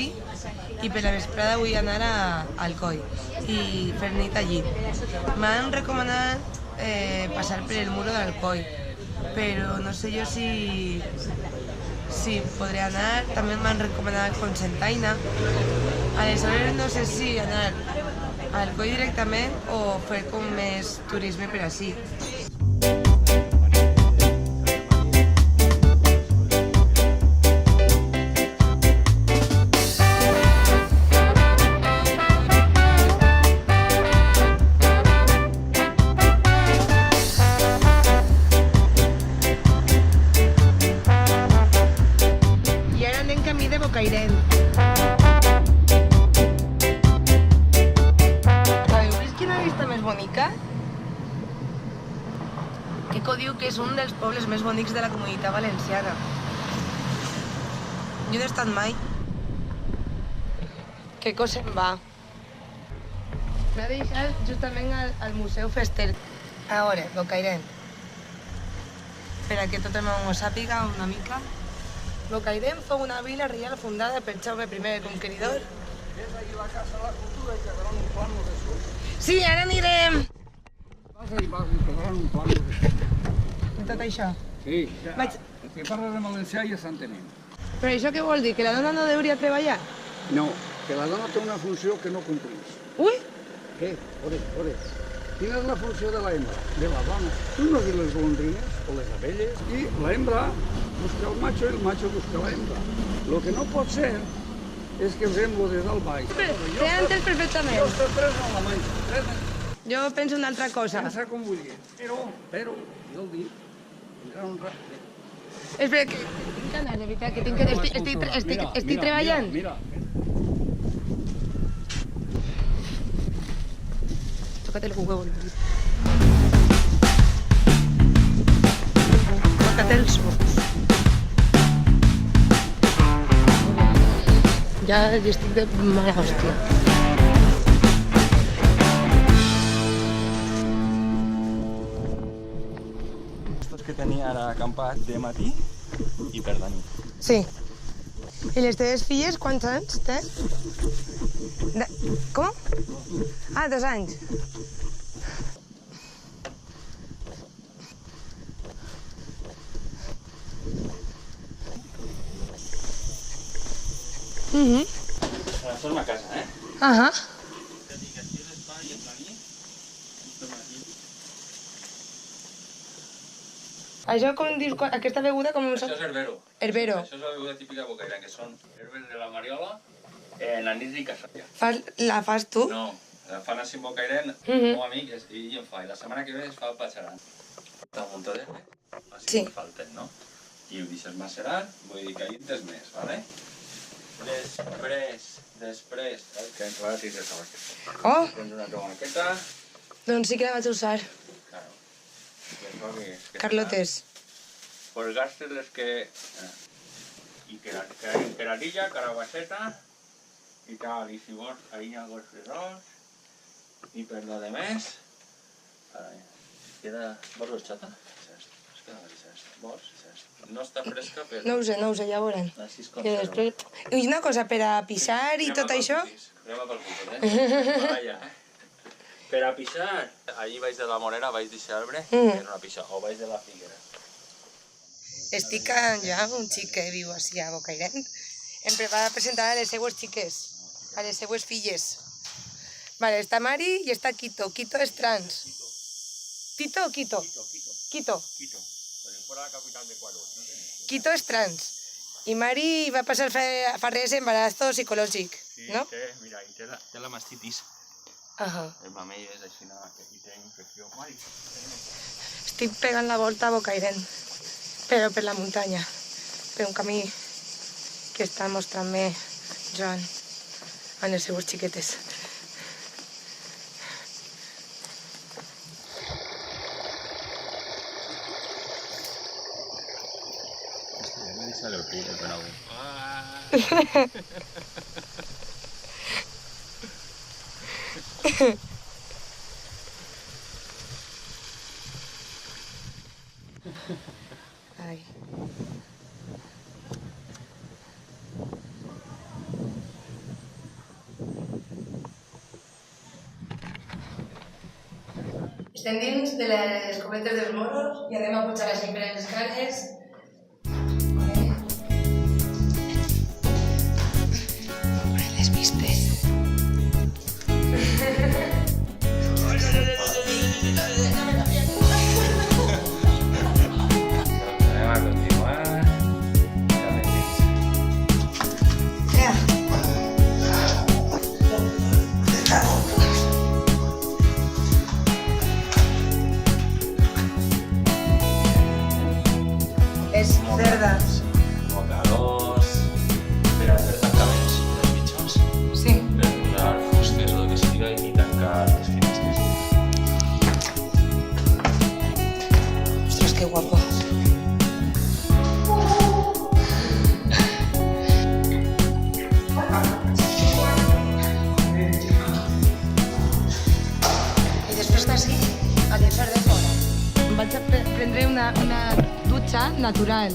matí i per la vesprada vull anar a Alcoi i fer nit allí. M'han recomanat passar per el muro d'Alcoi, però no sé jo si podré anar. També m'han recomanat Cocentaina. Aleshores no sé si anar a Alcoi directament o fer com més turisme per ací. Bocairent. Heu vist quina vista més bonica? Queco diu que és un dels pobles més bonics de la Comunitat Valenciana. Jo no he estat mai. Queco se'n va. M'ha deixat justament al Museu Fester. A veure, Bocairent. Per a que tot el món ho sàpiga una mica. Bocairent fou una vila reial fundada per Jaume I el Conqueridor. És allà la Casa de la Cultura i quedaran un plano de sud. Sí, ara anirem. Vas i quedaran un plano de sud. De tot això. Sí, el que parles en valencià ja s'entenem. Però això què vol dir? Que la dona no hauria treballar? No, que la dona té una funció que no complís. Ui! Què? Ore. Quina és la funció de la hembra? De la dona. Tu no dius les golondrines o les abelles i la hembra busca el macho i el macho busca la hembra. Lo que no pot ser és que fem lo de dalt baix. T'he entès perfectament. Jo estic pres en la manxa. Jo penso una altra cosa. Pensa com vulgui. Però, jo el dic, tindrà un rato. Espera, que tinc ganes, de veritat, que estic treballant. Mira. Tócate los huevos. Tócate els ous. Ja estic de mala hòstia. Estos que tenia ara acampat de matí i per la nit. Sí. I les teves filles quants anys té? Com? Ah, 2 anys. Això és una casa, eh? Ahà. Això com dius, aquesta beguda com... Això és herbero. Herbero. Això és la beguda típica de Bocairent, que són herbes de la mariola en la nit i casalla. La fas tu? No, la fan així en Bocairent, un amic, i ell en fa. I la setmana que ve es fa el patxaran. Falta un muntó d'herbe, així que falten, no? I ho deixes macerar, vull dir que hi entes més, vale? Després, que ens va a tirar la maqueta. Oh! Tens una tomaqueta. Doncs sí que la vaig usar. Claro. Carlotes. Pues gastes les que... I queradilla, carabasseta, i tal. I si vols, harina gosferós, i per lo de més... Queda... Vols horchata? Es queda més. Vols? No està fresca, però... No ho sé, ja ho veurem. Així es Que conserva. després... I una cosa, per a pixar i tot això... Crema pel cucut, Vaja, Per a pixar, allí baix de la Morera, baix d'aquest arbre, és una pixa, o baix de la Figuera. Estic ja un xic que viu així a Bocairent. Em prepara a presentar a les seues xiques, a les seues filles. Vale, està Mari i està Quito. Quito és trans. ¿Tito o Quito? Quito. Fuera la capital de Ecuador. Quito és trans. I Mari va passar fa res embarazo psicològic, no? Sí, mira, i té la mastitis. El mamell és així, i té infecció. Mari. Estic pegant la volta a Bocairent, però per la muntanya, per un camí que està mostrant-me Joan amb les seues xiquetes. Sale el culo, pero... Ai. Estem dins de les cometes dels morros i anem a pujar així per les escales. Les vistes. Anem a continuar. És cerda. Mocadors, per a fer tancaments dels mitjons, Sí. per posar fustes o el que siga i tancar les finestres. Ostres, que guapo. I després d'ací, a l'infern de fora. Em vaig a prendre una dutxa natural.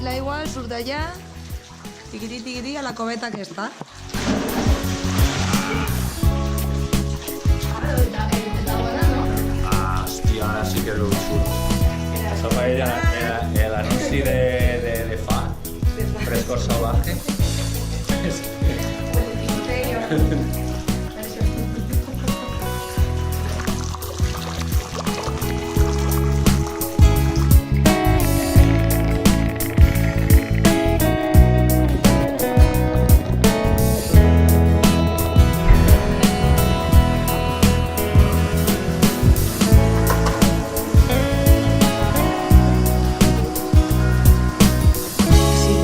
L'aigua surt d'allà, tiquití, a la coveta aquesta. Ah, hòstia, ara sí que veu xulo. Això era l'anunci de fa, Frescor Salvaje.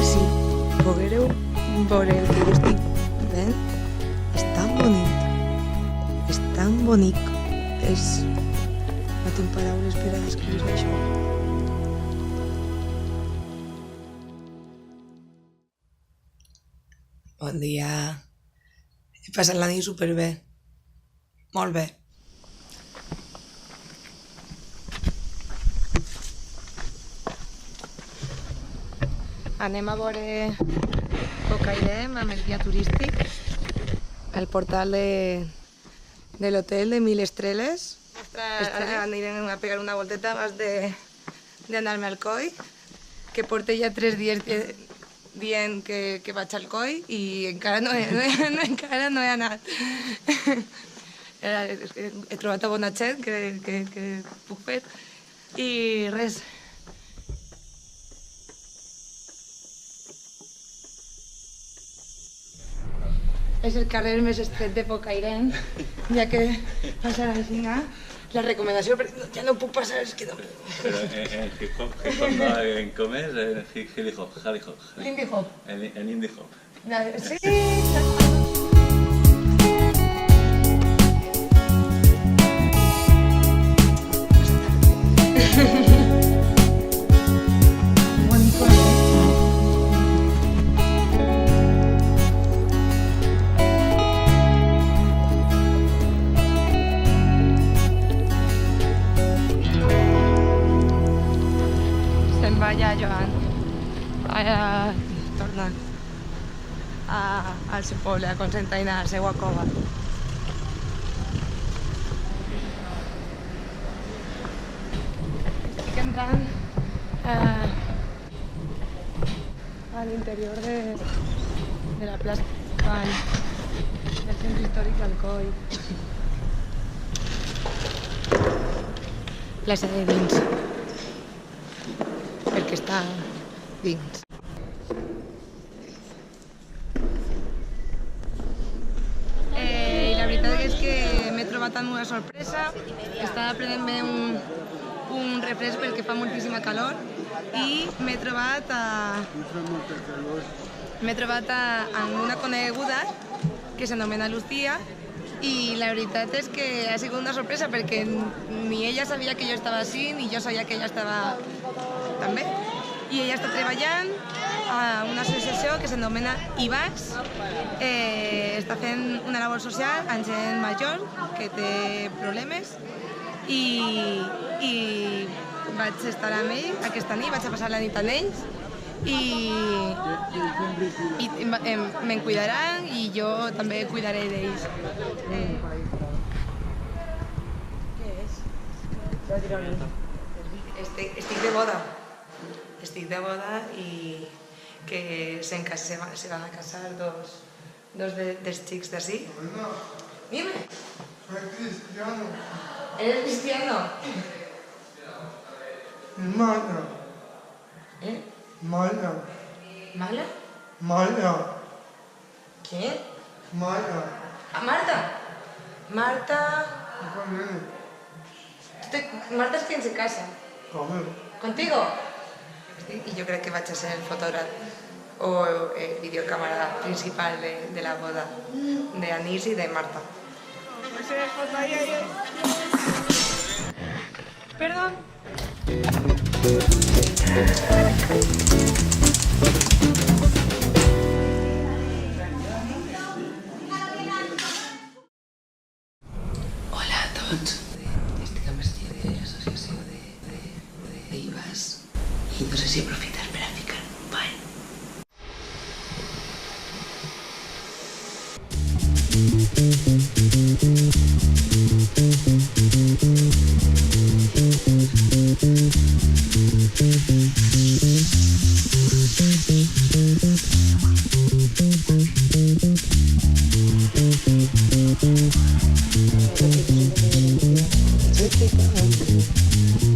Sí, poguereu veure el que estic fent. És tan bonic. És tan bonic. No tinc paraules per a descriure això. Bon dia. He passat la nit superbé. Molt bé. Anem a veure Bocairem amb el guia turístic, el portal de l'hotel de 1000 estrelles. Anirem a pegar una volteta abans d'anar-me al Coi, que porto ja 3 dies dient que vaig al Coi i encara no he anat. He trobat a bona gent que puc fer i res. És el carrer més estret de Bocairem, ja que passar així, la recomanació, perquè ja no puc passar, és que no... Pero en hip hop, ¿en cómo es? En hip hop, Hali hop. Lindy hop. En indie hop. Sí. Bonito, Se'n va ja, Joan. Torna al seu poble, a concentrar a la seva cova. Estic entrant a l'interior de la plaça del centre històric d'Alcoi. Plaça de dins, perquè està dins. I la veritat és que m'he trobat amb una sorpresa. Estava prenent-me un refresc perquè fa moltíssima calor i m'he trobat amb una coneguda que s'anomena Lucía i la veritat és que ha sigut una sorpresa perquè ni ella sabia que jo estava així ni jo sabia que ella estava també. I ella està treballant a una associació que s'anomena IVAS. Està fent una labor social amb gent major que té problemes i vaig estar amb ell aquesta nit, vaig a passar la nit amb ells i me'n cuidaran i jo també cuidaré d'ells. Estic de boda. Estic de boda i que se van a casar dos dels xics d'ací. Dime. Soy cristiano. ¿Eres cristiano? Maya. ¿Eh? Maya. ¿Mala? Maya. ¿Quién? Maya. Ah, Marta. Marta... Marta es quien se casa. Conmigo. ¿Contigo? Y yo creo que vaig a ser el fotògraf o el videocàmera principal de la boda de Anís i de Marta. Perdón. Hola a tots. Estic amb el de l'associació d'IVAs i no sé si aprofitar per a ficar un ball. Thank you.